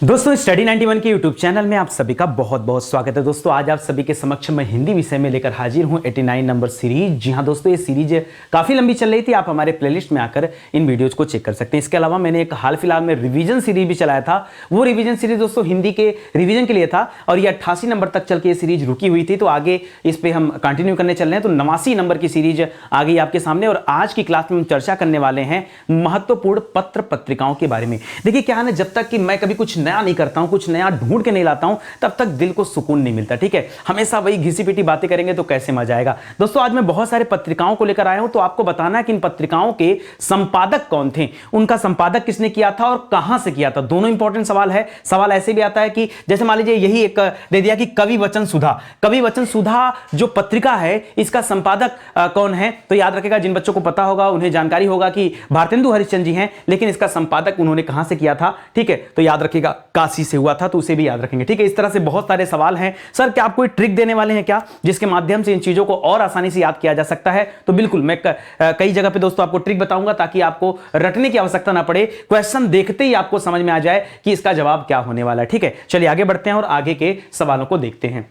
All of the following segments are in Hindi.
दोस्तों स्टडी 91 के यूट्यूब चैनल में आप सभी का बहुत बहुत स्वागत है। दोस्तों आज आप सभी के समक्ष मैं हिंदी विषय में लेकर हाजिर हूं 89 नंबर सीरीज। जी हां दोस्तों, ये सीरीज काफी लंबी चल रही थी, आप हमारे प्लेलिस्ट में आकर इन वीडियोज को चेक कर सकते हैं। इसके अलावा मैंने एक हाल फिलहाल में रिवीजन सीरीज भी चलाया था। वो रिवीजन सीरीज दोस्तों हिंदी के रिवीजन के लिए था और ये 88 नंबर तक चल के ये सीरीज रुकी हुई थी, तो आगे इस पर हम कंटिन्यू करने चल रहे हैं। तो 89 नंबर की सीरीज आ गई आपके सामने और आज की क्लास में हम चर्चा करने वाले हैं महत्वपूर्ण पत्र पत्रिकाओं के बारे में। देखिए क्या है ना, जब तक कि मैं कभी कुछ नया नहीं करता हूं, कुछ नया ढूंढ के नहीं लाता हूं, तब तक दिल को सुकून नहीं मिलता। ठीक है, हमेशा वही घिसी पिटी बातें करेंगे तो कैसे मजा आएगा। दोस्तों आज मैं बहुत सारे पत्रिकाओं को लेकर आया हूं, तो आपको बताना है कि इन पत्रिकाओं के संपादक कौन थे, उनका संपादक किसने किया था और कहां से किया था। दोनों इंपॉर्टेंट सवाल है। सवाल ऐसे भी आता है कि जैसे मान लीजिए यही एक दे दिया कि कवि वचन सुधा, कवि वचन सुधा जो पत्रिका है इसका संपादक कौन है, तो याद रखेगा, जिन बच्चों को पता होगा उन्हें जानकारी होगा कि भारतेंदु हरिश्चंद्र जी हैं, लेकिन इसका संपादक उन्होंने कहां से किया था। ठीक है, तो याद रखिएगा काशी से हुआ था, तो उसे भी याद रखेंगे। ठीक है, इस तरह से बहुत सारे सवाल हैं। सर क्या आप कोई ट्रिक देने वाले हैं क्या, जिसके माध्यम से इन चीजों को और आसानी से याद किया जा सकता है? तो बिल्कुल मैं कई जगह पे दोस्तों आपको ट्रिक बताऊंगा ताकि आपको रटने की आवश्यकता ना पड़े, क्वेश्चन देखते ही आपको समझ में आ जाए कि इसका जवाब क्या होने वाला है। ठीक है, चलिए आगे बढ़ते हैं और आगे के सवालों को देखते हैं।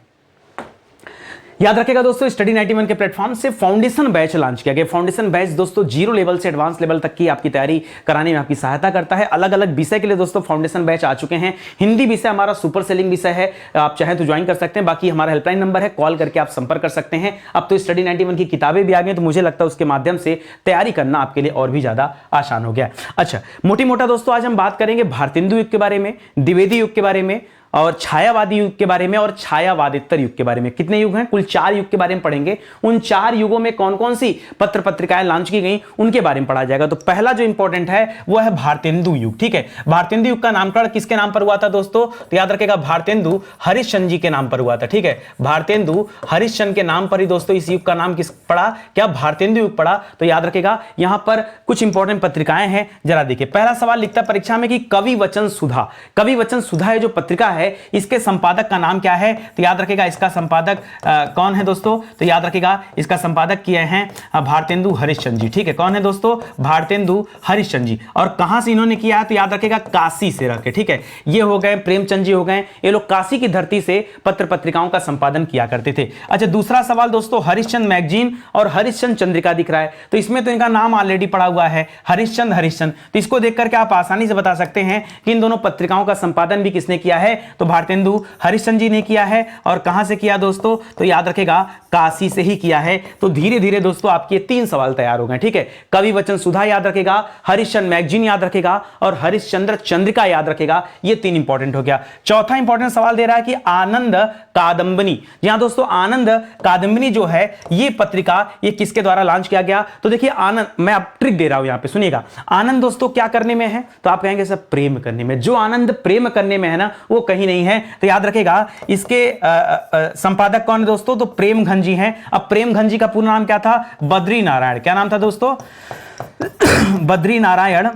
याद रखेगा दोस्तों, स्टडी 91 के प्लेटफॉर्म से फाउंडेशन बैच लॉन्च किया गया। फाउंडेशन बैच दोस्तों 0 लेवल से एडवांस लेवल तक की आपकी तैयारी कराने में आपकी सहायता करता है। अलग अलग विषय के लिए दोस्तों फाउंडेशन बैच आ चुके हैं। हिंदी विषय हमारा सुपर सेलिंग विषय है, आप चाहें तो ज्वाइन कर सकते हैं। बाकी हमारा हेल्पलाइन नंबर है, कॉल करके आप संपर्क कर सकते हैं। अब तो स्टडी 91 की किताबें भी आ गई, तो मुझे लगता है उसके माध्यम से तैयारी करना आपके लिए और भी ज्यादा आसान हो गया। अच्छा, मोटी मोटा दोस्तों आज हम बात करेंगे भारतेंदु युग के बारे में, द्विवेदी युग के बारे में और छायावादी युग के बारे में और छायावादेतर युग के बारे में। कितने युग हैं? कुल 4 युग के बारे में पढ़ेंगे। उन 4 युगों में कौन कौन सी पत्र पत्रिकाएं लॉन्च की गई उनके बारे में पढ़ा जाएगा। तो पहला जो इंपॉर्टेंट है वो है भारतेंदु युग। ठीक है, भारतेंदु युग का नामकरण किसके नाम पर हुआ था दोस्तों? तो याद रखेगा भारतेंदु हरिश्चंद्र जी के नाम पर हुआ था। ठीक है, भारतेंदु हरिश्चंद्र के नाम पर ही दोस्तों इस युग का नाम किस पड़ा? क्या भारतेंदु युग पड़ा? तो याद रखेगा यहां पर कुछ इंपॉर्टेंट पत्रिकाएं हैं, जरा देखिए। पहला सवाल लिखता है परीक्षा में कि कवि वचन सुधा, कवि वचन सुधा है जो पत्रिका है, इसके संपादक का नाम क्या है? तो याद रखेगा इसका संपादक कौन है दोस्तों? तो याद रखेगा इसका संपादक किए हैं भारतेंदु हरिश्चंद्र जी। ठीक है, कौन है दोस्तों? भारतेंदु हरिश्चंद्र जी। और कहां से इन्होंने किया है? तो याद रखेगा काशी से रखे। ठीक है, ये हो गए प्रेमचंद जी हो गए, ये लोग काशी की धरती से पत्र पत्रिकाओं का संपादन किया करते थे। अच्छा, दूसरा सवाल दोस्तों, हरिश्चंद्र मैगजीन और हरिश्चंद्र चंद्रिका दिख रहा है, तो इसमें तो इनका नाम ऑलरेडी पड़ा हुआ है, हरिश्चंद्र हरिश्चंद्र। तो इसको देख करके आप आसानी से बता सकते हैं कि इन दोनों पत्रिकाओं का संपादन भी किसने किया है? तो भारतेंदु हरिश्चंद्र जी ने किया है। और कहां से किया दोस्तों? तो याद रखेगा काशी से ही किया है। तो धीरे धीरे दोस्तों आपके 3 सवाल तैयार हो गए। ठीक है, कवि वचन सुधा याद रखेगा, हरिश्चंद्र मैगजीन याद रखेगा और हरिश्चंद्र चंद्रिका याद रखेगा। ये 3 इंपॉर्टेंट हो गया। चौथा इंपॉर्टेंट सवाल दे रहा है कि आनंद कादंबनी। यहां दोस्तों आनंद कादंबनी जो है ये पत्रिका, ये किसके द्वारा लॉन्च किया गया? तो देखिए आनंद, मैं आप ट्रिक दे रहा हूं यहां पे, सुनिएगा। आनंद दोस्तों क्या करने में है? तो आप कहेंगे सर प्रेम करने में। जो आनंद प्रेम करने में है ना, वो कहीं नहीं है। तो याद रखेगा इसके संपादक कौन है दोस्तों? तो प्रेमघन जी हैं। अब प्रेमघन जी का पूरा नाम क्या था? बद्री नारायण। क्या नाम था दोस्तों? बद्री नारायण,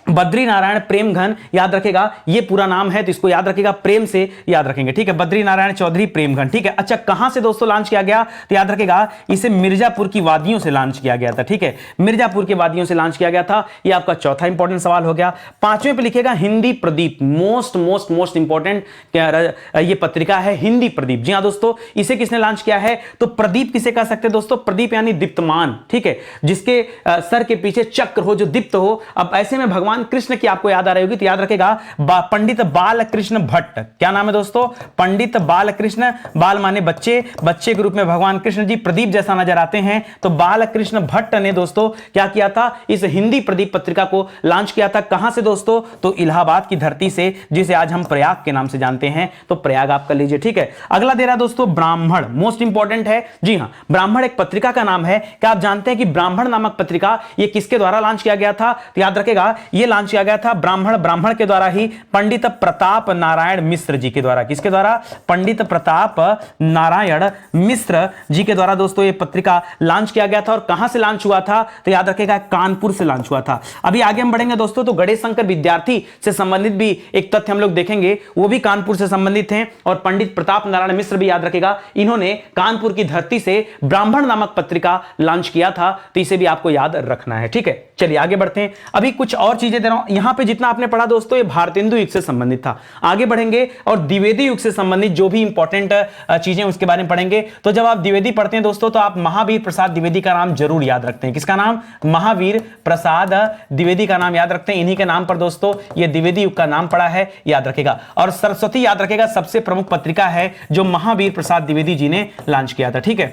बद्री नारायण प्रेमघन याद रखेगा, ये पूरा नाम है, तो इसको याद रखेगा, प्रेम से याद रखेंगे। ठीक है, बद्री नारायण चौधरी प्रेमघन। ठीक है, अच्छा कहां से दोस्तों लॉन्च किया गया? तो याद रखेगा इसे मिर्जापुर की वादियों से लॉन्च किया गया था। ठीक है, मिर्जापुर की वादियों से लॉन्च किया गया था। ये आपका चौथा इंपॉर्टेंट सवाल हो गया। 5वें पे लिखेगा Hindi Pradeep, most most most important ये पत्रिका है हिंदी प्रदीप। जी हां दोस्तों, इसे किसने लॉन्च किया है? तो प्रदीप किसे कह सकते हैं दोस्तों? प्रदीप यानी दीप्तमान। ठीक है, जिसके सर के पीछे चक्र हो, जो दीप्त हो। अब ऐसे में भगवान कृष्ण की आपको याद आ रही होगी, तो याद रखेगा पंडित बालकृष्ण भट्ट। क्या नाम है दोस्तों? पंडित बालकृष्ण, बाल माने बच्चे, बच्चे के रूप में भगवान कृष्ण जी प्रदीप जैसा नजर आते हैं, तो बालकृष्ण भट्ट ने दोस्तों क्या किया था? इस हिंदी प्रदीप पत्रिका को लॉन्च किया था। कहां से दोस्तों? तो इलाहाबाद की धरती से, जिसे आज हम प्रयाग के नाम से जानते हैं, तो प्रयाग आप कर लीजिए। ठीक है, अगला दे रहा दोस्तों ब्राह्मण, मोस्ट इंपॉर्टेंट है। जी हां, ब्राह्मण एक पत्रिका का नाम है। क्या आप जानते हैं कि ब्राह्मण नामक पत्रिका ये किसके द्वारा लॉन्च किया गया था? तो याद रखेगा ये लॉन्च किया गया था ब्राह्मण के द्वारा ही, पंडित प्रताप नारायण मिश्र जी के द्वारा। किसके द्वारा? पंडित प्रताप नारायण मिश्र जी के द्वारा दोस्तों ये पत्रिका लॉन्च किया गया था। और कहां से लॉन्च हुआ था? तो याद रखेगा कानपुर से लॉन्च हुआ था। अभी आगे हम बढ़ेंगे दोस्तों, तो गणेश शंकर विद्यार्थी से संबंधित भी एक तथ्य हम लोग देखेंगे, वो भी कानपुर से संबंधित हैं। और पंडित प्रताप नारायण मिश्र भी याद रखेगा, इन्होंने कानपुर की धरती से ब्राह्मण नामक पत्रिका लॉन्च किया था, तो इसे भी आपको याद रखना है। ठीक है, चलिए आगे बढ़ते हैं। अभी कुछ और चीज चीजें दे रहा हूं, यहां पे जितना आपने पढ़ा दोस्तों ये भारतेंदु युग से संबंधित था। आगे बढ़ेंगे और द्विवेदी युग से संबंधित जो भी इंपॉर्टेंट चीजें उसके बारे में पढ़ेंगे। तो जब आप द्विवेदी पढ़ते हैं दोस्तों तो आप महावीर प्रसाद द्विवेदी का नाम जरूर याद रखते हैं। किसका नाम? महावीर प्रसाद द्विवेदी का नाम याद रखते हैं। इन्हीं के नाम पर दोस्तों ये द्विवेदी युग का नाम पड़ा है, याद रखेगा। और सरस्वती याद रखेगा सबसे प्रमुख पत्रिका है जो महावीर प्रसाद द्विवेदी जी ने लॉन्च किया था। ठीक है,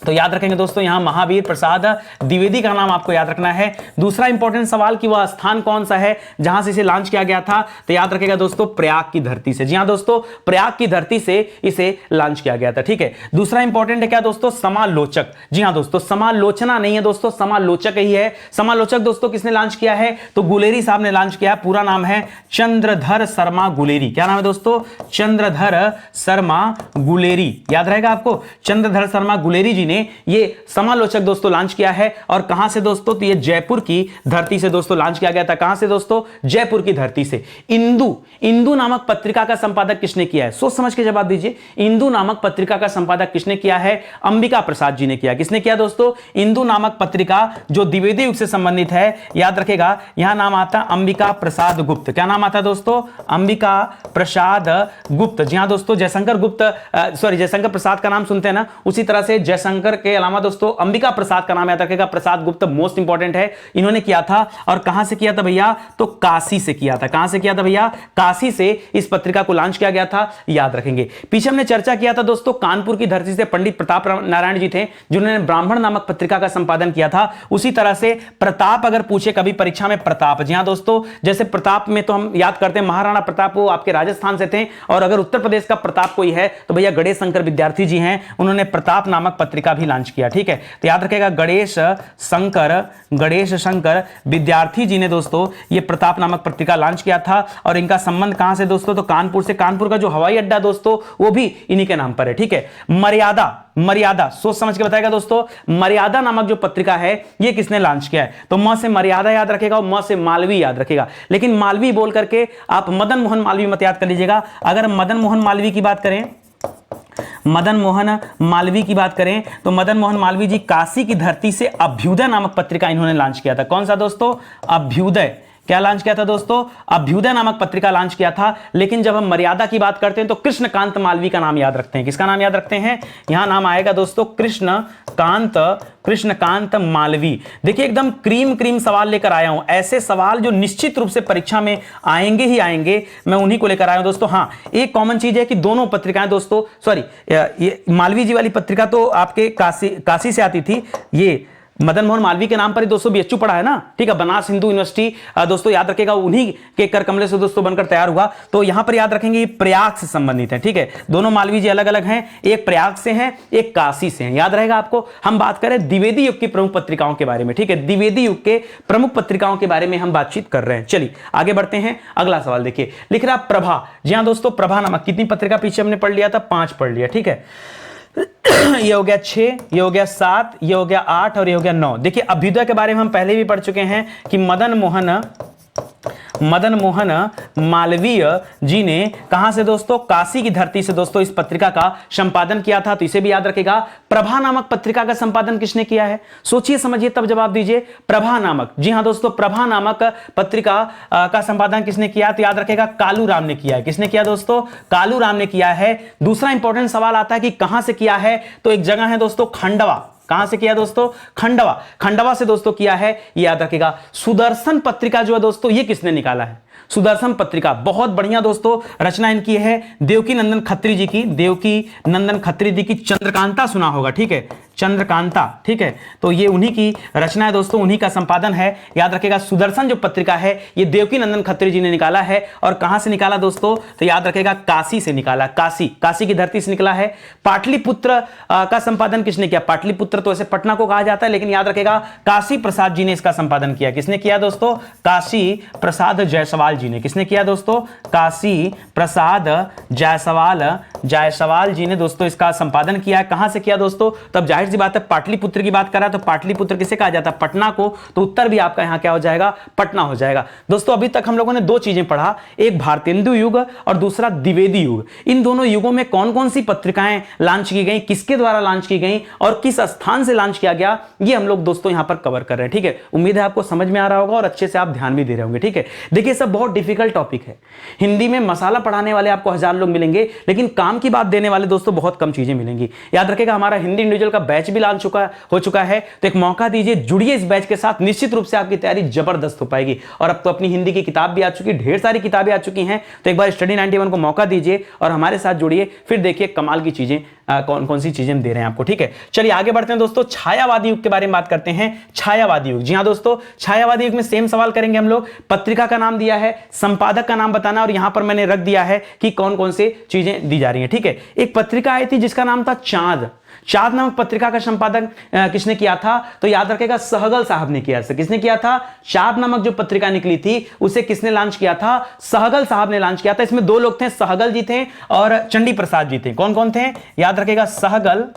तो याद रखेंगे दोस्तों यहां महावीर प्रसाद द्विवेदी का नाम आपको याद रखना है। दूसरा इंपॉर्टेंट सवाल कि वह स्थान कौन सा है जहां से इसे लॉन्च किया गया था, तो याद रखेगा दोस्तों प्रयाग की धरती से। जी हां दोस्तों, प्रयाग की धरती से इसे लॉन्च किया गया था। ठीक है, दूसरा इंपॉर्टेंट है क्या दोस्तों? समालोचक। जी हां दोस्तों, समालोचना नहीं है दोस्तों, समालोचक ही है। समालोचक दोस्तों किसने लॉन्च किया है? तो गुलेरी साहब ने लॉन्च किया। पूरा नाम है चंद्रधर शर्मा गुलेरी। क्या नाम है दोस्तों? चंद्रधर शर्मा गुलेरी। याद रहेगा आपको, चंद्रधर शर्मा गुलेरी जी ने ये समालोचक दोस्तों लॉन्च किया है। और कहां से दोस्तों? तो ये जयपुर की धरती से दोस्तों लॉन्च किया गया था। कहां से दोस्तों? जयपुर की धरती से। इंदू नामक पत्रिका का संपादक किसने किया है? सोच समझ के जवाब दीजिए। इंदू नामक पत्रिका का संपादक किसने किया है? अंबिका प्रसाद जी ने किया। किसने किया दोस्तों? इंदू नामक पत्रिका जो द्विवेदी युग से संबंधित है, याद रखेगा यहां नाम आता अंबिका प्रसाद गुप्त। क्या नाम आता दोस्तों? अंबिका प्रसाद गुप्त। जी हां दोस्तों, जयशंकर गुप्त जयशंकर प्रसाद का नाम सुनते हैं ना, उसी तरह से जयशंकर के अलावा दोस्तों अंबिका प्रसाद का नाम याद रखेगा। प्रसाद गुप्त मोस्ट इंपॉर्टेंट है। इन्होंने किया था। और कहां से किया था भैया? तो काशी से किया था। कहां से किया था भैया? काशी से इस पत्रिका को लॉन्च किया गया था, याद रखेंगे। पीछे हमने चर्चा किया था दोस्तों कानपुर की धरती से पंडित प्रताप नारायण जी थे जिन्होंने ब्राह्मण नामक पत्रिका का संपादन किया था। उसी तरह से प्रताप अगर पूछे कभी परीक्षा में, प्रताप, जी हां दोस्तों, जैसे प्रताप में तो हम याद करते हैं महाराणा प्रताप, वो आपके राजस्थान से थे। और अगर उत्तर प्रदेश का प्रताप कोई है तो भैया गणेश शंकर विद्यार्थी जी हैं, उन्होंने प्रताप नामक पत्रिका भी लॉन्च किया। ठीक है, तो याद रखेगा गणेश शंकर विद्यार्थी जी ने दोस्तों ये प्रताप नामक पत्रिका लॉन्च किया था। और इनका संबंध कहां से दोस्तों? तो कानपुर से। कानपुर का जो हवाई अड्डा दोस्तों वो भी इन्हीं के नाम पर है। ठीक है, मर्यादा सोच समझ के बताएगा दोस्तों। मर्यादा नामक जो पत्रिका है ये किसने लॉन्च किया है? तो म से मर्यादा याद रखेगा और म से मालवी याद रखेगा। लेकिन मालवी बोल करके आप मदन मोहन मालवी मत याद कर लीजिएगा। अगर मदन मोहन मालवी की बात करें, मदन मोहन मालवी की बात करें तो मदन मोहन मालवीय जी काशी की धरती से अभ्युदय नामक पत्रिका इन्होंने लॉन्च किया था। कौन सा दोस्तों? अभ्युदय। क्या लॉन्च किया था दोस्तों? अभ्युदय नामक पत्रिका लॉन्च किया था। लेकिन जब हम मर्यादा की बात करते हैं तो कृष्णकांत मालवीय का नाम याद रखते हैं। किसका नाम याद रखते हैं? यहां नाम आएगा दोस्तों कृष्णकांत मालवीय। देखिए एकदम क्रीम सवाल लेकर आया हूं। ऐसे सवाल जो निश्चित रूप से परीक्षा में आएंगे ही आएंगे, मैं उन्हीं को लेकर आया हूं दोस्तों। हां, एक कॉमन चीज है कि दोनों पत्रिकाएं दोस्तों, ये मालवीय जी वाली पत्रिका तो आपके काशी से आती थी। ये मदन मोहन मालवीय के नाम पर ही दोस्तों बीएचयू पढ़ा है ना। ठीक है, बनारस हिंदू यूनिवर्सिटी दोस्तों याद रखेगा उन्हीं के कर कमले से दोस्तों बनकर तैयार हुआ। तो यहां पर याद रखेंगे ये प्रयाग से संबंधित है। ठीक है, दोनों मालवीय जी अलग अलग हैं, एक प्रयाग से हैं, एक काशी से हैं, याद रहेगा आपको। हम बात करें द्विवेदी युग की प्रमुख पत्रिकाओं के बारे में। ठीक है, द्विवेदी युग के प्रमुख पत्रिकाओं के बारे में हम बातचीत कर रहे हैं। चलिए आगे बढ़ते हैं। अगला सवाल देखिए, लिख रहा प्रभा। जी हां दोस्तों, प्रभा नामक कितनी पत्रिका पीछे हमने पढ़ लिया था? 5 पढ़ लिया। ठीक है, ये हो गया 6, ये हो गया 7, ये हो गया 8 और ये हो गया 9। देखिए अभ्युदय के बारे में हम पहले भी पढ़ चुके हैं कि मदन मोहन मालवीय जी ने कहां से दोस्तों? काशी की धरती से दोस्तों इस पत्रिका का संपादन किया था। तो इसे भी याद रखेगा। प्रभा नामक पत्रिका का संपादन किसने किया है? सोचिए समझिए तब जवाब दीजिए। प्रभा नामक, जी हां दोस्तों, प्रभा नामक पत्रिका का संपादन किसने किया? तो याद रखेगा कालू राम ने किया है। किसने किया दोस्तों? कालू राम ने किया है। दूसरा इंपॉर्टेंट सवाल आता है कि कहां से किया है? तो एक जगह है दोस्तों खंडवा। कहां से किया दोस्तों? खंडवा से दोस्तों किया है, याद रखेगा। सुदर्शन पत्रिका जो है दोस्तों ये किसने निकाला है? सुदर्शन पत्रिका बहुत बढ़िया दोस्तों रचना इनकी है देवकी नंदन खत्री जी की। देवकी नंदन खत्री जी की चंद्रकांता सुना होगा। ठीक है, चंद्रकांता। ठीक है, तो ये उन्हीं की रचना है दोस्तों, उन्हीं का संपादन है, याद रखेगा। सुदर्शन जो पत्रिका है ये देवकी नंदन खत्री जी ने निकाला है। और कहां से निकाला दोस्तों? तो याद रखेगा काशी से निकाला। काशी की धरती से निकला है। पाटलिपुत्र का संपादन किसने किया? पाटलिपुत्र तो ऐसे पटना को कहा जाता है, लेकिन याद रखेगा काशी प्रसाद जी ने इसका संपादन किया। किसने किया दोस्तों? काशी प्रसाद जायसवाल जी ने। किसने किया दोस्तों? काशी प्रसाद जायसवाल जायसवाल जी ने दोस्तों इसका संपादन किया है। कहां से किया दोस्तों? तब जाहिर सी बात है पाटलिपुत्र की बात करा तो पाटलिपुत्र किसे कहा जाता है? पटना को। तो उत्तर भी आपका यहां क्या हो जाएगा? पटना हो जाएगा। दोस्तों अभी तक हम लोगों ने दो चीजें पढ़ा, एक भारतेंदु युग और दूसरा द्विवेदी युग। इन दोनों युगों में कौन कौन सी पत्रिकाएं लॉन्च की गई, किसके द्वारा लॉन्च की गई और किस स्थान से लॉन्च किया गया, ये हम लोग दोस्तों यहां पर कवर कर रहे हैं। ठीक है, उम्मीद है आपको समझ में आ रहा होगा और अच्छे से आप ध्यान भी दे रहे होंगे। ठीक है, देखिए सब बहुत डिफिकल्ट टॉपिक है। हिंदी में मसाला पढ़ाने वाले आपको 1000 लोग मिलेंगे, लेकिन काम की बात देने वाले दोस्तों बहुत कम चीजें मिलेंगी। याद रखिएगा हमारा हिंदी इंडिविजुअल का बैच भी लॉन्च हो चुका है, तो एक मौका दीजिए, जुड़िए इस बैच के साथ, निश्चित रूप से आपकी तैयारी जबरदस्त हो पाएगी। और अब तो अपनी हिंदी की किताब भी आ चुकी है, ढेर सारी किताबें आ चुकी हैं, तो एक बार स्टडी 91 को मौका दीजिए और हमारे साथ जुड़िए, फिर देखिए कमाल की चीजें कौन कौन सी चीजें हम दे रहे हैं आपको। ठीक है, चलिए आगे बढ़ते हैं दोस्तों, छायावादी युग के बारे में बात करते हैं। छायावादी युग, जी हां दोस्तों, छायावादी युग में सेम सवाल करेंगे हम लोग। पत्रिका का नाम दिया है, संपादक का नाम बताना, और यहां पर मैंने रख दिया है कि कौन कौन से चीजें दी जा रही हैं। ठीक है, एक पत्रिका आई थी जिसका नाम था चांद। चांद नामक पत्रिका का संपादन किसने किया था? तो याद रखेगा सहगल साहब ने किया। किसने किया था? चांद नामक जो पत्रिका निकली थी उसे किसने लॉन्च किया था? सहगल साहब ने लॉन्च किया था। इसमें दो लोग थे, सहगल जी थे और चंडी प्रसाद जी थे। कौन कौन थे? याद रखेगा, सहगल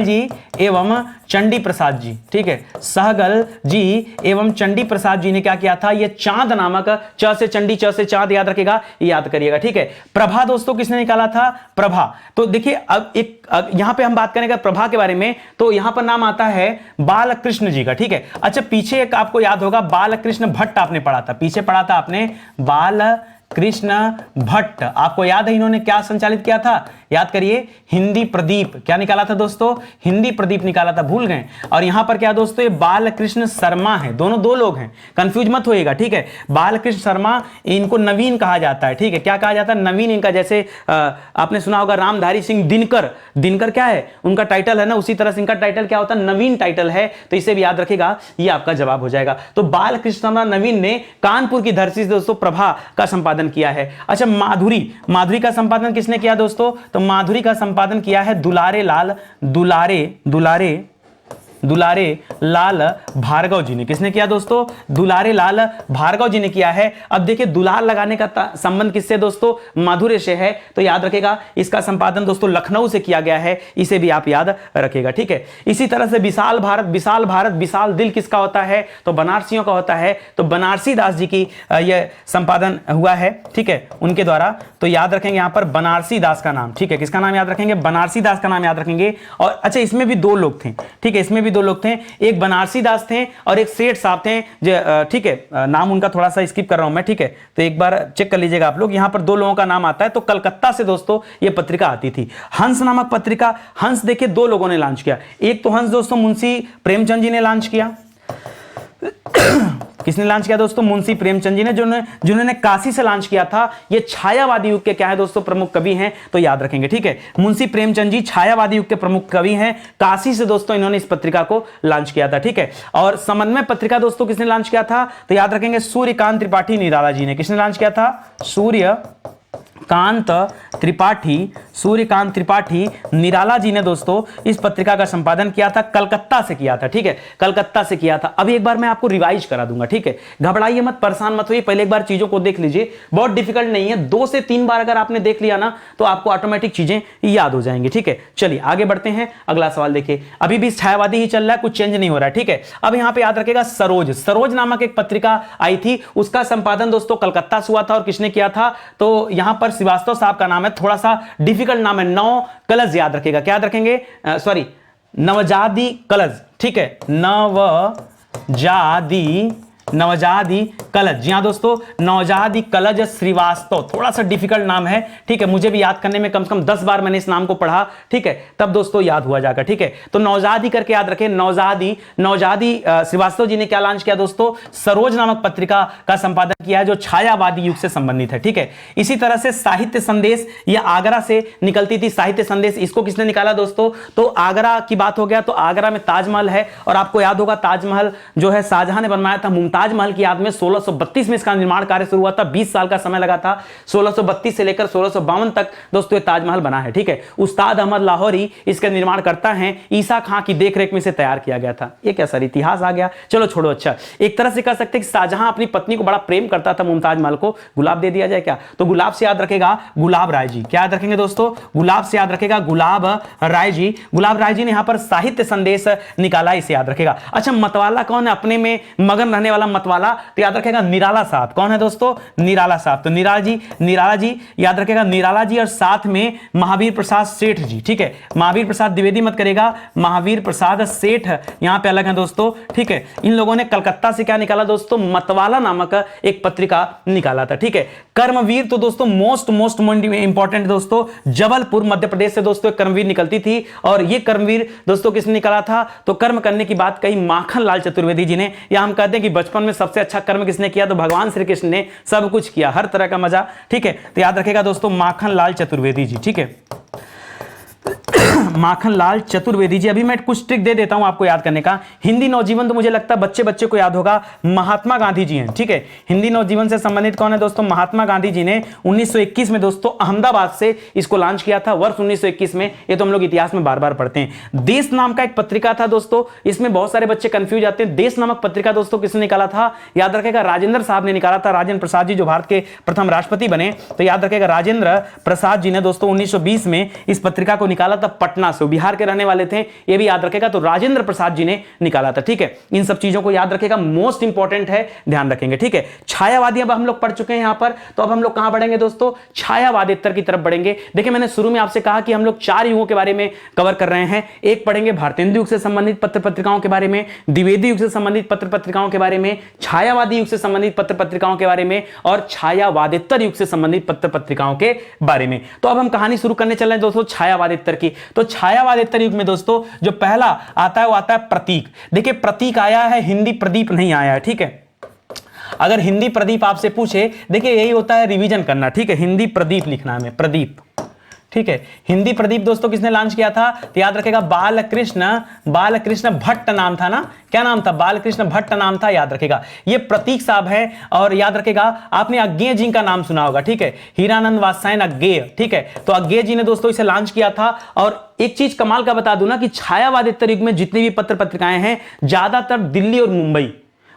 जी एवं चंडी प्रसाद जी। ठीक है, सहगल जी एवं चंडी प्रसाद जी ने क्या किया था? ये चांद नामक, च से चंडी, च से चांद, याद रखेगा, याद करिएगा। ठीक है, प्रभा दोस्तों किसने निकाला था? प्रभा। तो देखिए अब यहां पे हम बात करेंगे प्रभा के बारे में, तो यहां पर नाम आता है बालकृष्ण जी का। ठीक है, अच्छा पीछे एक आपको याद होगा बालकृष्ण भट्ट आपने पढ़ा था, पीछे पढ़ा था आपने बालकृष्ण भट्ट। आपको याद है इन्होंने क्या संचालित किया था? याद करिए, हिंदी प्रदीप। क्या निकाला था दोस्तों? हिंदी प्रदीप निकाला था, भूल गए। और यहां पर क्या दोस्तों, ये बालकृष्ण शर्मा है, दोनों दो लोग हैं, कंफ्यूज मत होइएगा। ठीक है, बालकृष्ण शर्मा, इनको नवीन कहा जाता है। ठीक है, क्या कहा जाता है? नवीन। इनका जैसे आपने सुना होगा रामधारी सिंह दिनकर, दिनकर क्या है उनका टाइटल है ना, उसी तरह से इनका टाइटल क्या होता है? नवीन टाइटल है। तो इसे भी याद रखेगा, ये आपका जवाब हो जाएगा। तो बालकृष्ण शर्मा नवीन ने कानपुर की धरती से दोस्तों प्रभा का संपादन किया है। अच्छा माधुरी का संपादन किसने किया दोस्तों? तो माधुरी का संपादन किया है दुलारे लाल भार्गव जी ने। किसने किया दोस्तों? दुलारे लाल भार्गव जी ने किया है। अब देखिए दुलार लगाने का संबंध किससे दोस्तों? माधुर्य से है। तो याद रखेगा इसका संपादन दोस्तों लखनऊ से किया गया है, इसे भी आप याद रखेगा। ठीक है, इसी तरह से विशाल भारत, विशाल दिल किसका होता है? तो बनारसियों का होता है। तो बनारसी दास जी की यह संपादन हुआ है। ठीक है, उनके द्वारा। तो याद रखेंगे यहां पर बनारसी दास का नाम। ठीक है, किसका नाम याद रखेंगे? बनारसी दास का नाम याद रखेंगे। और अच्छा इसमें भी दो लोग थे। ठीक है, इसमें भी दो लोग थे, एक बनारसी दास थे और एक सेठ साहब थे। ठीक है, नाम उनका थोड़ा सा स्किप कर रहा हूं मैं। ठीक है, तो एक बार चेक कर लीजिएगा आप लोग, यहां पर दो लोगों का नाम आता है। तो कलकत्ता से दोस्तों यह पत्रिका आती थी, हंस नामक पत्रिका। हंस देखिए दो लोगों ने लॉन्च किया, एक तो हंस दोस्तों मुंशी प्रेमचंद जी ने लॉन्च किया। किसने लॉन्च किया दोस्तों? मुंशी प्रेमचंद जी ने, जिन्होंने काशी से लॉन्च किया था। ये छायावादी युग के क्या है दोस्तों? प्रमुख कवि हैं, तो याद रखेंगे। ठीक है, मुंशी प्रेमचंद जी छायावादी युग के प्रमुख कवि हैं। काशी से दोस्तों इन्होंने इस पत्रिका को लॉन्च किया था। ठीक है, और समन्वय पत्रिका दोस्तों किसने लॉन्च किया था? तो याद रखेंगे सूर्यकांत त्रिपाठी निराला जी ने। किसने लॉन्च किया था? सूर्यकांत त्रिपाठी निराला जी ने दोस्तों इस पत्रिका का संपादन किया था, कलकत्ता से किया था। ठीक है, कलकत्ता से किया था। अभी एक बार मैं आपको रिवाइज करा दूंगा। ठीक है, घबराइए मत, परेशान मत होइए, पहले एक बार चीजों को देख लीजिए, बहुत डिफिकल्ट नहीं है। 2 से 3 बार अगर आपने देख लिया ना तो आपको ऑटोमेटिक चीजें याद हो जाएंगी। ठीक है, चलिए आगे बढ़ते हैं। अगला सवाल देखिए, अभी भी छायावादी ही चल रहा है, कुछ चेंज नहीं हो रहा है। ठीक है, अब यहां पर याद रखेगा सरोज नामक एक पत्रिका आई थी, उसका संपादन दोस्तों कलकत्ता से हुआ था। और किसने किया था? तो यहां पर श्रीवास्तव साहब का नाम है, थोड़ा सा डिफिकल्ट नाम है, नौ कलज याद रखेगा। क्या याद रखेंगे? नवजादी कलज। ठीक है, नवजादी कलज। जी हां दोस्तों, नवजादी कलज श्रीवास्तव, थोड़ा सा डिफिकल्ट नाम है। ठीक है, मुझे भी याद करने में कम से कम 10 बार मैंने इस नाम को पढ़ा। ठीक है, तब दोस्तों याद हुआ जाएगा। ठीक है, तो नवजादी करके याद रखें, नवजादी श्रीवास्तव जी ने क्या लॉन्च किया दोस्तों? सरोज नामक पत्रिका का संपादन किया है, जो छायावादी युग से संबंधित है। ठीक है, इसी तरह से साहित्य संदेश, यह आगरा से निकलती थी। साहित्य संदेश, इसको किसने निकाला दोस्तों? तो आगरा की बात हो गया तो आगरा में ताजमहल है, और आपको याद होगा ताजमहल जो है शाहजहां ने बनवाया था मुमताज ताजमहल की याद में 1632 में इसका निर्माण कार्य शुरू हुआ था। 20 साल का समय लगा था। 1632 से लेकर 1652 तक दोस्तों ये ताजमहल बना है, ठीक है। उस्ताद अहमद लाहौरी इसका निर्माण करता है। ईसा खां की देखरेख में इसे तैयार किया गया था। ये क्या सर इतिहास आ गया, चलो छोड़ो। अच्छा, एक तरह से कह सकते हैं कि शाहजहां अपनी पत्नी को बड़ा प्रेम करता था, मुमताज महल को। गुलाब दे दिया जाए क्या? तो गुलाब से याद रखेगा गुलाब राय जी। क्या याद रखेंगे दोस्तों? गुलाब से याद रखेगा गुलाब राय जी। गुलाब राय जी ने यहां पर साहित्य संदेश निकाला, इसे याद रखेगा। अच्छा, मतवाला कौन है? अपने में मगन रहने वाला मतवाला, तो याद रखेगा निराला साहब। कौन है दोस्तों? निराला साहब। तो निराला जी याद रखेगा, निराला जी, और साथ में महावीर प्रसाद सेठ जी, ठीक है। महावीर प्रसाद द्विवेदी मत करेगा, महावीर प्रसाद सेठ यहां पे अलग है दोस्तों, ठीक है। इन लोगों ने कलकत्ता से क्या निकाला दोस्तों? मतवाला नामक एक पत्रिका निकाला था, ठीक है। कर्मवीर तो दोस्तों मोस्ट इंपॉर्टेंट दोस्तों, जबलपुर मध्य प्रदेश से दोस्तों कर्मवीर निकलती थी। और ये कर्मवीर दोस्तों किसने निकाला था? तो कर्म करने की बात कही माखन लाल चतुर्वेदी जी ने। या हम कहते हैं कि बचपन में सबसे अच्छा कर्म किसने किया? तो भगवान श्री कृष्ण ने सब कुछ किया, हर तरह का मजा, ठीक है। तो याद रखेगा दोस्तों माखन लाल चतुर्वेदी जी, ठीक है। माखन लाल चतुर्वेदी जी। अभी मैं कुछ ट्रिक दे देता हूं आपको याद करने का। हिंदी नवजीवन तो मुझे लगता है बच्चे को याद होगा, महात्मा गांधी जी हैं, ठीक है। हिंदी नवजीवन से संबंधित कौन है दोस्तों? महात्मा गांधी जी ने 1921 में दोस्तों अहमदाबाद से इसको लॉन्च किया था, वर्ष 1921 में। ये तो हम लोग इतिहास में बार बार पढ़ते हैं। देश नाम का एक पत्रिका था दोस्तों, इसमें बहुत सारे बच्चे कंफ्यूज आते हैं। देश नामक पत्रिका दोस्तों किसने निकाला था? याद रखेगा राजेंद्र साहब ने निकाला था। राजेंद्र प्रसाद जी जो भारत के प्रथम राष्ट्रपति बने, तो याद रखेगा राजेंद्र प्रसाद जी ने दोस्तों 1920 में इस पत्रिका को निकाला था। पटना से, बिहार के रहने वाले थे, ये भी याद रखेगा। तो राजेंद्र प्रसाद जी ने निकाला था, ठीक है। इन सब चीजों को याद रखेगा, मोस्ट इंपॉर्टेंट है, ध्यान रखेंगे, ठीक है। छायावादी अब हम लोग पढ़ चुके हैं यहां पर, तो अब हम लोग कहां बढ़ेंगे दोस्तों? छायावादेतर की तरफ बढ़ेंगे। देखिए मैंने शुरू में आपसे कहा कि हम लोग 4 युगों के बारे में कवर कर रहे हैं। एक पढ़ेंगे भारतेंदु युग से संबंधित पत्र पत्रिकाओं के बारे में, द्विवेदी युग से संबंधित पत्र पत्रिकाओं के बारे में, छायावादी युग से संबंधित पत्र पत्रिकाओं के बारे में, और छायावादेतर युग से संबंधित पत्र पत्रिकाओं के बारे में। तो अब हम कहानी शुरू करने चल रहे हैं दोस्तों छायावादेतर की। तो छायावादेतर युग में दोस्तों जो पहला आता है वो आता है प्रतीक। देखिए प्रतीक आया है, हिंदी प्रदीप नहीं आया है, ठीक है। अगर हिंदी प्रदीप आपसे पूछे, देखिए यही होता है रिवीजन करना, ठीक है। हिंदी प्रदीप लिखना है, प्रदीप, ठीक है। हिंदी प्रदीप दोस्तों किसने लॉन्च किया था? तो याद रखेगा बालकृष्ण भट्ट नाम था ना। क्या नाम था? बालकृष्ण भट्ट नाम था, याद रखेगा। ये प्रतीक साहब है। और याद रखेगा आपने अज्ञेय जी का नाम सुना होगा, ठीक है। हीरानंद वात्स्यायन अज्ञेय, ठीक है। तो अज्ञेय जी ने दोस्तों इसे लॉन्च किया था। और एक चीज कमाल का बता दूं ना कि छायावादेतर युग में जितनी भी पत्र पत्रिकाएं हैं ज्यादातर दिल्ली और मुंबई,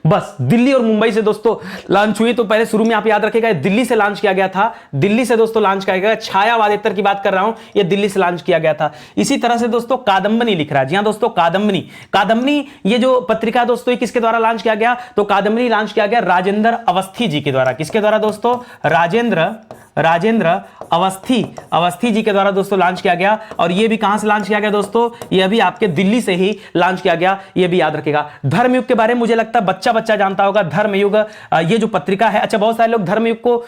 बस दिल्ली और मुंबई से दोस्तों लॉन्च हुई। तो पहले शुरू में आप याद रखेगा दिल्ली से लॉन्च किया गया था, दिल्ली से दोस्तों लॉन्च किया गया। छायावादेतर की बात कर रहा हूं, ये दिल्ली से लॉन्च किया गया था। इसी तरह से दोस्तों कादम्बनी लिख रहा है। जी हां दोस्तों, कादम्बनी ये जो पत्रिका दोस्तों किसके द्वारा लॉन्च किया गया? तो कादम्बनी लॉन्च किया गया राजेंद्र अवस्थी जी के द्वारा। किसके द्वारा दोस्तों? राजेंद्र अवस्थी जी के द्वारा दोस्तों लॉन्च किया गया। और ये भी कहां से लॉन्च किया गया दोस्तों? ये भी आपके दिल्ली से ही लॉन्च किया गया, ये भी याद रखेगा। धर्मयुग के बारे में मुझे लगता है बच्चा जानता होगा। धर्मयुग ये जो पत्रिका है, अच्छा बहुत सारे लोग धर्मयुग को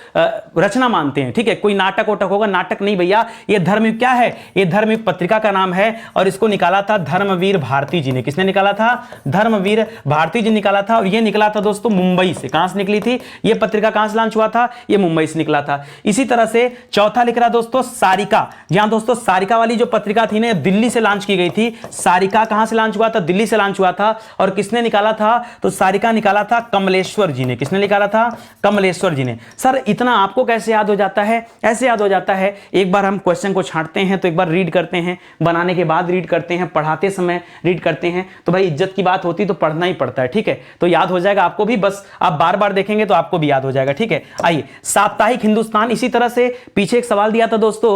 रचना मानते हैं, ठीक है। कोई नाटक वोटक होगा, नाटक नहीं भैया, ये धर्मयुग क्या है? ये धर्मयुग पत्रिका का नाम है। और इसको निकाला था धर्मवीर भारती जी ने। किसने निकाला था? धर्मवीर भारती जी निकाला था। और ये निकला था दोस्तों मुंबई से। कहां से निकली थी ये पत्रिका? कहां से लॉन्च हुआ था? ये मुंबई से निकला था। इसी तरह से चौथा लिख रहा दोस्तों सारिका। जहां दोस्तों सारिका वाली जो पत्रिका थी ना, दिल्ली से लॉन्च की गई थी। सारिका कहां से लॉन्च हुआ था? दिल्ली से लॉन्च हुआ था। और किसने निकाला था? तो सारिका निकाला था कमलेश्वर जी ने। किसने निकाला था? कमलेश्वर जी ने। सर इतना आपको कैसे याद हो जाता है? ऐसे याद हो जाता है, एक बार हम क्वेश्चन को छांटते हैं तो एक बार रीड करते हैं, बनाने के बाद रीड करते हैं, पढ़ाते समय रीड करते हैं। तो भाई इज्जत की बात होती तो पढ़ना ही पड़ता है, ठीक है। तो याद हो जाएगा आपको भी, बस आप बार बार देखेंगे तो आपको भी याद हो जाएगा, ठीक है। आइए साप्ताहिक हिंदुस्तान। इसी तरह से पीछे एक सवाल दिया था दोस्तों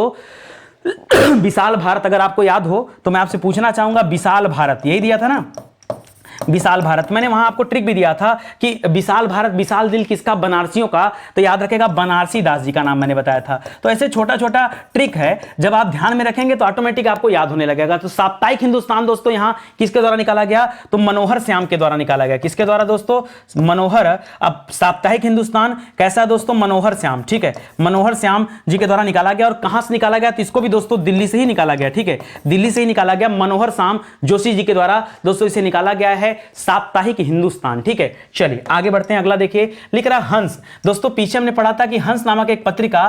विशाल भारत, अगर आपको याद हो तो मैं आपसे पूछना चाहूंगा विशाल भारत, यही दिया था ना विशाल भारत। मैंने वहां आपको ट्रिक भी दिया था कि विशाल भारत, विशाल दिल किसका? बनारसियों का। तो याद रखेगा बनारसी दास जी का नाम मैंने बताया था। तो ऐसे छोटा छोटा ट्रिक है, जब आप ध्यान में रखेंगे तो ऑटोमेटिक आपको याद होने लगेगा। तो साप्ताहिक हिंदुस्तान दोस्तों यहां किसके द्वारा निकाला गया? तो मनोहर श्याम के द्वारा निकाला गया। किसके द्वारा दोस्तों? मनोहर। अब साप्ताहिक हिंदुस्तान कैसा दोस्तों? मनोहर श्याम, ठीक है। मनोहर श्याम जी के द्वारा निकाला गया। और कहां से निकाला गया? तो इसको भी दोस्तों दिल्ली से ही निकाला गया, ठीक है। दिल्ली से ही निकाला गया। मनोहर श्याम जोशी जी के द्वारा दोस्तों इसे निकाला गया है। साप्ताहिक हिंदुस्तान। ठीक है, चलिए आगे बढ़ते हैं। अगला देखिए, लिख रहा हंस। दोस्तों पीछे हमने पढ़ा था कि हंस नामक एक पत्रिका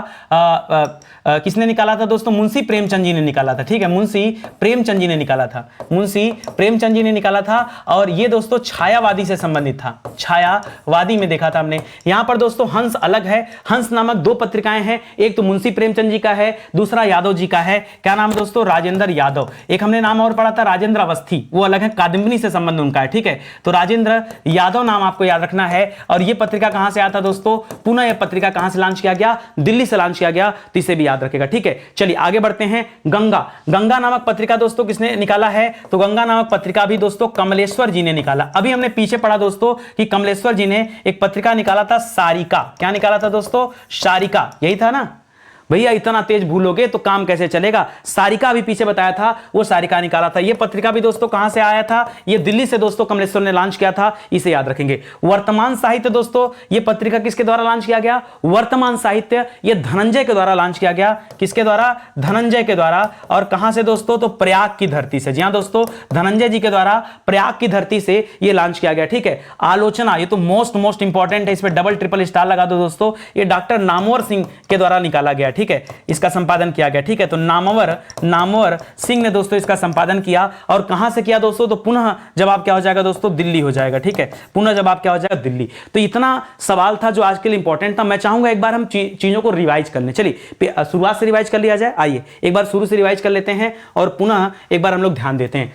किसने निकाला था दोस्तों? मुंशी प्रेमचंद जी ने निकाला था। ठीक है, मुंशी प्रेमचंद जी ने निकाला था, मुंशी प्रेमचंद जी ने निकाला था। और ये दोस्तों छायावादी से संबंधित था, छायावादी में देखा था हमने। यहां पर दोस्तों हंस अलग है। हंस नामक दो पत्रिकाएं हैं, एक तो मुंशी प्रेमचंद जी का है, दूसरा यादव जी का है। क्या नाम दोस्तों? राजेंद्र यादव। एक हमने नाम और पढ़ा था राजेंद्र अवस्थी, वो अलग है, कादम्बिनी से संबंध उनका है। ठीक है, तो राजेंद्र यादव नाम आपको याद रखना है। और ये पत्रिका कहां से आता दोस्तों? पुनः यह पत्रिका कहां से लॉन्च किया गया? दिल्ली से लॉन्च किया गया, तो इसे भी याद रखेगा। ठीक है, चलिए आगे बढ़ते हैं। गंगा, गंगा नामक पत्रिका दोस्तों किसने निकाला है? तो गंगा नामक पत्रिका भी दोस्तों कमलेश्वर जी ने निकाला। अभी हमने पीछे पढ़ा दोस्तों कि कमलेश्वर जी ने एक पत्रिका निकाला था सारिका। क्या निकाला था दोस्तों? सारिका, यही था ना भैया? इतना तेज भूलोगे तो काम कैसे चलेगा? सारिका भी पीछे बताया था, वो सारिका निकाला था। ये पत्रिका भी दोस्तों कहां से आया था? ये दिल्ली से दोस्तों कमलेश्वर ने लॉन्च किया था, इसे याद रखेंगे। वर्तमान साहित्य दोस्तों, ये पत्रिका किसके द्वारा लॉन्च किया गया? वर्तमान साहित्य, ये धनंजय के द्वारा लॉन्च किया गया। किसके द्वारा? धनंजय के द्वारा। और कहां से दोस्तों? तो प्रयाग की धरती से। जी हां दोस्तों, धनंजय जी के द्वारा प्रयाग की धरती से ये लॉन्च किया गया। ठीक है, आलोचना, ये तो मोस्ट इंपॉर्टेंट है, इस पर डबल ट्रिपल स्टार लगा दो दोस्तों। ये डॉक्टर नामवर सिंह के द्वारा निकाला गया। ठीक है, इसका संपादन किया गया। ठीक है, तो नामवर सिंह ने दोस्तों इसका संपादन किया। और कहां से किया दोस्तों? तो पुनः जवाब क्या हो जाएगा दोस्तों? दिल्ली हो जाएगा। ठीक है, पुनः जवाब क्या हो जाएगा? दिल्ली। तो इतना सवाल था जो आज के लिए इंपॉर्टेंट था। मैं चाहूंगा एक बार हम चीजों को रिवाइज कर लें। चलिए शुरुआत से रिवाइज कर लिया जाए। आइए एक बार शुरू से रिवाइज कर लेते हैं और पुनः एक बार हम लोग ध्यान देते हैं।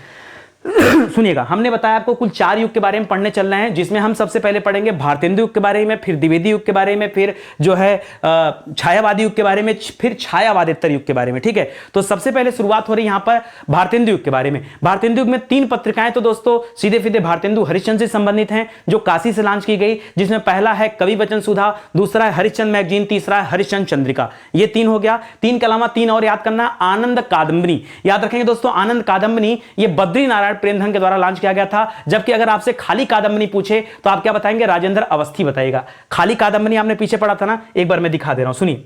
सुनिएगा, हमने बताया आपको कुल 4 युग के बारे में पढ़ने चल रहे हैं, जिसमें हम सबसे पहले पढ़ेंगे भारतेंदु युग के बारे में, फिर द्विवेदी युग के बारे में, फिर जो है छायावादी युग के बारे में, फिर छायावादेतर युग के बारे में। ठीक है, तो सबसे पहले शुरुआत हो रही यहां पर भारतेंदु युग के बारे में। भारतेंदु युग में 3 पत्रिकाएं तो दोस्तों सीधे सीधे भारतेंदु हरिश्चंद्र से संबंधित हैं, जो काशी से लॉन्च की गई, जिसमें पहला है कवि वचन सुधा, दूसरा है हरिश्चंद्र मैगजीन, तीसरा है हरिश्चंद्र चंद्रिका। ये 3 हो गया। 3 के अलावा 3 और याद करना, आनंद कादम्बिनी याद रखेंगे दोस्तों। आनंद कादम्बिनी ये बद्री नारायण प्रेमधन के द्वारा लॉन्च किया गया था। जबकि अगर आपसे खाली कादम्बिनी पूछे तो आप क्या बताएंगे? राजेंद्र अवस्थी बताएगा। खाली कादम्बिनी आपने पीछे पढ़ा था ना, एक बार मैं दिखा दे रहा हूं, सुनिए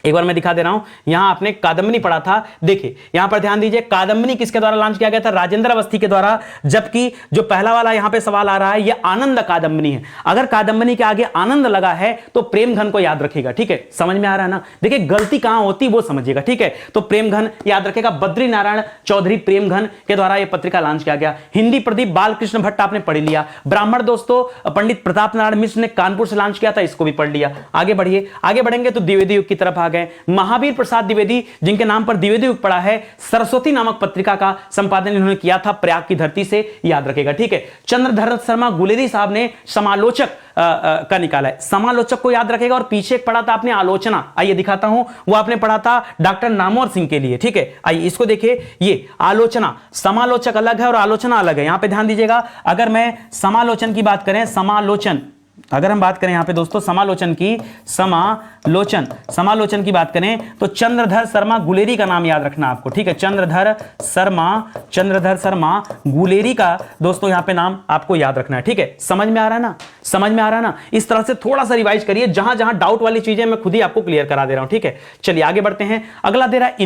एक बार मैं दिखा दे रहा हूं। यहां आपने कादम्बिनी पढ़ा था, देखिए यहां पर ध्यान दीजिए। कादम्बिनी किसके द्वारा लॉन्च किया गया था? राजेंद्र अवस्थी के द्वारा। जबकि जो पहला वाला यहां पे सवाल आ रहा है, यह आनंद कादम्बिनी है। अगर कादम्बिनी के आगे आनंद लगा है तो प्रेमघन को याद रखेगा। ठीक है, समझ में आ रहा है ना? देखिए गलती कहां होती वो समझिएगा। ठीक है, तो प्रेमघन याद रखेगा। बद्री नारायण चौधरी प्रेमघन के द्वारा यह पत्रिका लॉन्च किया गया। हिंदी प्रदीप बालकृष्ण भट्ट आपने पढ़ लिया। ब्राह्मण दोस्तों पंडित प्रताप नारायण मिश्र ने कानपुर से लॉन्च किया था, इसको भी पढ़ लिया। आगे बढ़िए, आगे बढ़ेंगे तो द्विवेदी युग की तरफ आ गए। महावीर प्रसाद द्विवेदी, जिनके नाम पर द्विवेदी युग पड़ा है, सरस्वती नामक पत्रिका का संपादन इन्होंने किया था प्रयाग की धरती से, याद रखेगा। ठीक है, चंद्रधर शर्मा गुलेरी साहब ने समालोचक का निकाला है। समालोचक को याद रखेगा। और पीछे पढ़ा था आपने आलोचना, आइए दिखाता हूं, वो आपने पढ़ा था डॉक्टर नामवर सिंह के लिए। ठीक है, आइए इसको देखिए, ये आलोचना, समालोचक अलग है और आलोचना अलग है। यहां पे ध्यान दीजिएगा। अगर मैं समालोचन की बात करें, समालोचन अगर हम बात करें यहां पे दोस्तों समालोचन की, समालोचन की बात करें तो चंद्रधर शर्मा गुलेरी का नाम याद रखना आपको। ठीक है, चंद्रधर शर्मा गुलेरी का दोस्तों यहां पे नाम आपको याद रखना है। ठीक है, समझ में आ रहा है ना? समझ में आ रहा है ना? इस तरह से थोड़ा सा रिवाइज करिए, जहां जहां डाउट वाली चीजें मैं खुद ही आपको क्लियर करा दे रहा हूं। ठीक है, चलिए आगे बढ़ते हैं। अगला दे रहा है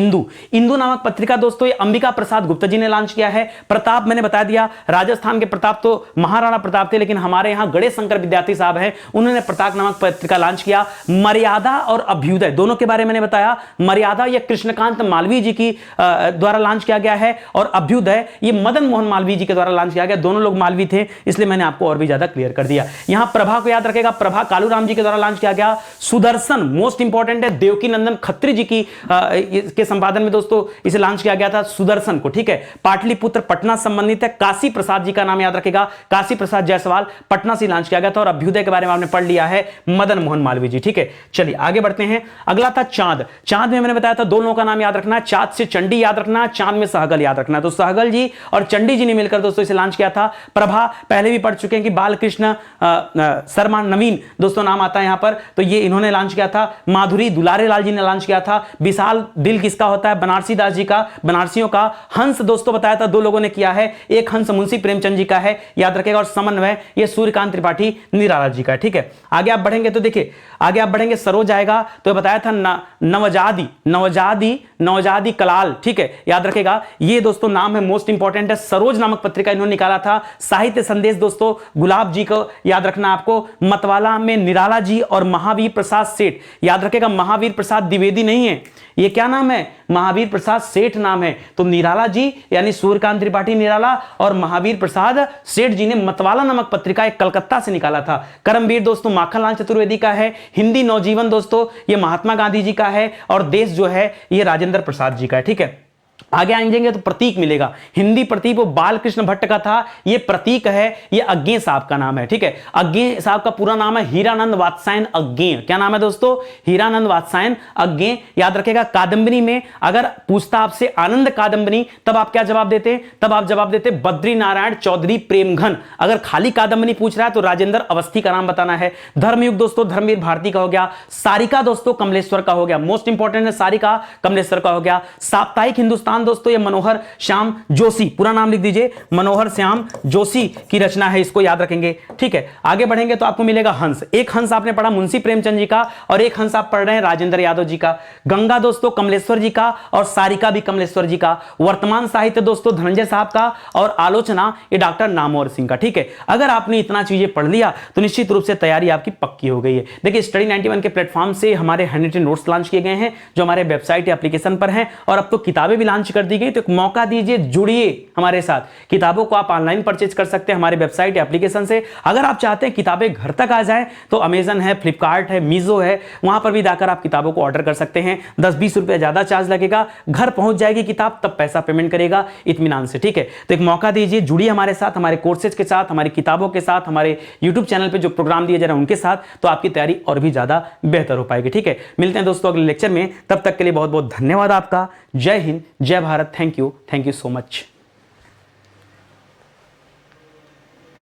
इंदु नामक पत्रिका दोस्तों, ये अंबिका प्रसाद गुप्ता जी ने लॉन्च किया है। प्रताप मैंने बता दिया, राजस्थान के प्रताप तो महाराणा प्रताप थे, लेकिन हमारे यहां गणेश शंकर विद्यार्थी साहब है, उन्होंने प्रताप नामक पत्रिका लॉन्च किया। मर्यादा और अभ्युदय दोनों के बारे में मैंने बताया। मर्यादा ये कृष्णकांत मालवीय जी की द्वारा लॉन्च किया गया है, और अभ्युदय ये मदन मोहन मालवीय जी के द्वारा लॉन्च किया गया। दोनों लोग मालवीय थे, इसलिए मैंने आपको और भी ज्यादा क्लियर कर दिया। यहां प्रभा को याद रखेगा, प्रभा कालूराम जी के द्वारा लॉन्च किया गया। सुदर्शन मोस्ट इंपॉर्टेंट है, देवकी नंदन खत्री जी की के संपादन में दोस्तों इसे लॉन्च किया गया था, सुदर्शन को। ठीक है, पाटलिपुत्र पटना संबंधित है। काशी प्रसाद जी का नाम याद रखेगा, काशी प्रसाद जायसवाल पटना से लॉन्च किया गया था। और अभ्युदय के बारे में आपने पढ़ लिया है, मदन मोहन मालवीय जी। ठीक है, चलिए आगे बढ़ते हैं। अगला था चांद। चांद में मैंने बताया था 2 लोगों का नाम याद रखना, चांद से चंडी याद रखना, चांद में सहगल याद रखना। तो सहगल जी और चंडी जी ने मिलकर दोस्तों इसे लॉन्च किया था। प्रभा पहले भी पढ़ चुके हैं कि बालकृष्ण शर्मा नवीन दोस्तों नाम आता है यहां पर, तो ये इन्होंने लॉन्च किया था। माधुरी दुलारे लाल जी ने लॉन्च किया था। विशाल दिल किसका होता है? बनारसी दास जी का, बनारसियों का। हंस दोस्तों बताया था 2 लोगों ने किया है, एक हंस मुंशी प्रेमचंद जी का है, याद रखेगा। और समन्वय ये सूर्यकांत त्रिपाठी निराला प्रसाद जी का है, ठीक है। आगे आप बढ़ेंगे तो देखिए, आगे आप बढ़ेंगे सरोज आएगा, तो बताया था नवजादी कलाल, ठीक है, याद रखेगा। ये दोस्तों नाम है मोस्ट इंपॉर्टेंट है, सरोज नामक पत्रिका इन्होंने निकाला था। साहित्य संदेश दोस्तों गुलाब जी को याद रखना आपको। मतवाला में निराला जी और महावीर प्रसाद सेठ, याद रखेगा महावीर प्रसाद द्विवेदी नहीं है, ये क्या नाम है, महावीर प्रसाद सेठ नाम है। तो निराला जी यानी सूर्यकांत त्रिपाठी निराला और महावीर प्रसाद सेठ जी ने मतवाला नामक पत्रिका एक कलकत्ता से निकाला था। कर्मवीर दोस्तों माखनलाल चतुर्वेदी का है। हिंदी नवजीवन दोस्तों ये महात्मा गांधी जी का है। और देश जो है ये राजेंद्र प्रसाद जी का है, ठीक है। आगे आएंगे तो प्रतीक मिलेगा, हिंदी प्रतीक वो बालकृष्ण भट्ट का था, ये प्रतीक है, ये अज्ञे साहब का नाम है, ठीक है। अज्ञे साहब का पूरा नाम है हीरानंद वात्सायन अज्ञे। क्या नाम है दोस्तों, हीरानंद वात्सायन अज्ञे, याद रखेगा। कादंबरी में अगर पूछता आपसे आनंद कादंबरी, तब आप क्या जवाब देते, तब आप जवाब देते बद्री नारायण चौधरी प्रेमघन। अगर खाली कादंबरी पूछ रहा है तो राजेंद्र अवस्थी का नाम बताना है। धर्मयुग दोस्तों धर्मवीर भारती का हो गया। सारिका दोस्तों कमलेश्वर का हो गया, मोस्ट इंपॉर्टेंट है, सारिका कमलेश्वर का हो गया। साप्ताहिक हिंदुस्तान दोस्तों ये मनोहर श्याम जोशी, पूरा नाम लिख दीजिए, मनोहर श्याम जोशी की रचना है, इसको याद रखेंगे, ठीक है। आगे बढ़ेंगे तो आपको मिलेगा हंस। एक हंस आपने पढ़ा मुंशी प्रेमचंद जी का और एक हंस आप पढ़ रहे हैं राजेंद्र यादव जी का। गंगा दोस्तों कमलेश्वर जी का और सारिका भी कमलेश्वर जी का। वर्तमान साहित्य दोस्तों धनंजय साहब का और आलोचना ये डॉक्टर नामवर सिंह का, ठीक है। अगर आपने इतना चीजें पढ़ लिया तो निश्चित रूप से तैयारी आपकी पक्की हो गई है। देखिए स्टडी 91 के प्लेटफॉर्म से हमारे हैंडरिटन नोट्स लॉन्च किए गए हैं जो हमारे वेबसाइट या एप्लीकेशन पर हैं, और अब तो किताबें भी लॉन्च कर दी गई। तो एक मौका दीजिए, जुड़िए हमारे साथ। किताबों को आप ऑनलाइन परचेज कर सकते हैं हमारे वेबसाइट या एप्लीकेशन से। अगर आप चाहते हैं किताबें घर तक आ जाए तो अमेजन है, फ्लिपकार्ट है, मीजो है, वहां पर भी जाकर आप किताबों को ऑर्डर कर सकते हैं। 10-20 रुपए ज्यादा चार्ज लगेगा, घर पहुंच जाएगी किताब, तब पैसा पेमेंट करेगा इत्मीनान से, ठीक है। तो एक मौका दीजिए, जुड़िए हमारे साथ, हमारे कोर्सेज के साथ, हमारी किताबों के साथ, हमारे यूट्यूब चैनल पर जो प्रोग्राम दिए जा रहे हैं उनके साथ, तो आपकी तैयारी और भी ज्यादा बेहतर हो पाएगी, ठीक है। मिलते हैं दोस्तों अगले लेक्चर में, तब तक के लिए बहुत बहुत धन्यवाद आपका। जय हिंद, जय Bharat, thank you so much.